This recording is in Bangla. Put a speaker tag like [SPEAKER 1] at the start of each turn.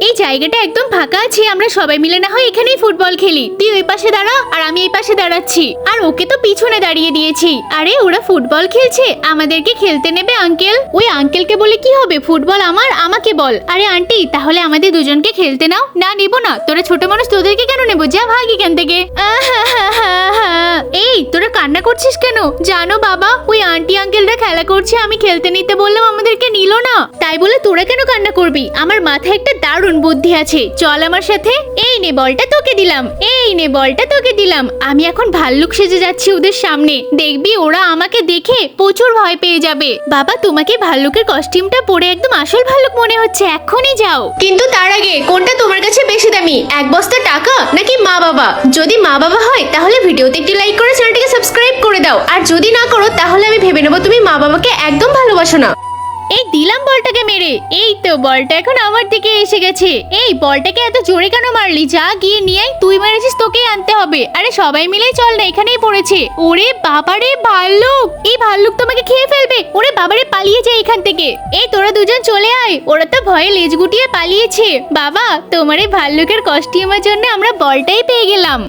[SPEAKER 1] এই জায়গাটা একদম ফাঁকা আছে, আমরা সবাই মিলে না হয় এখানেই ফুটবল খেলি। তুই ওই পাশে দাঁড়া আর আমি এই পাশে দাঁড়াচ্ছি, আর ওকে তো পিছনে দাঁড়িয়ে দিয়েছি। আরে ওরা ফুটবল খেলছে, আমাদেরকে খেলতে নেবে আঙ্কেল? ওই আঙ্কেলকে বলে কি হবে, ফুটবল আমাকে বল। আরে আন্টি, তাহলে আমাদের দুজনকে খেলতে নাও। না নিব না, তোরা ছোট মানুষ, তোদেরকে কেন নেবো, যা ভাগ এখান থেকে। এই তোরা কান্না করছিস কেন? জানো বাবা, ওই আন্টি আঙ্কেলরা খেলা করছে, আমি খেলতে নিতে বললাম আমাদেরকে নিল না। তাই বলে তোরা কেন কান্না করবি? আমার মাথায় একটা দারুণ বুদ্ধি আছে, চল আমার সাথে। এই নে বলটা তোকে দিলাম, এই নে বলটা তোকে দিলাম। আমি এখন ভাল্লুক সেজে যাচ্ছি ওদের সামনে, দেখবি ওরা আমাকে দেখে প্রচুর ভয় পেয়ে যাবে। বাবা, তোমাকে ভাল্লুকের কস্টিউমটা পরে একদম আসল ভাল্লুক মনে হচ্ছে, এক্ষুনি যাও। কিন্তু তার আগে কোনটা তোমার কাছে বেশি দামি, এক বস্তা টাকা নাকি মা বাবা? যদি মা বাবা হয় তাহলে ভিডিওতে একটি লাইক করে চ্যানেলটিকে সাবস্ক্রাইব করে দাও, আর যদি না করো তাহলে আমি ভেবে নেবো তুমি মা বাবাকে একদম ভালোবাসো না। এই দিলাম বলটাকে মেরে। এই তো বলটা এখন আমার দিকে এসে গেছে। এই বলটাকে এত জোরে কেন মারলি? যা গিয়ে নিয়ে আয়, তুই মেরেছিস, তোকেই আনতে হবে। আরে সবাই মিলেই চল না, এখানেই পড়েছে। ওরে বাবারে ভাল্লুক, এই ভাল্লুক তোমাকে খেয়ে ফেলবে। ওরে বাবারে, পালিয়ে যায় এখান থেকে। এই তোরা দুজন চলে আয়, ওরা তো ভয়ে লেজ গুটিয়ে পালিয়েছে। বাবা, তোমার এই ভাল্লুকের কস্টিউমের জন্য আমরা বলটাই পেয়ে গেলাম।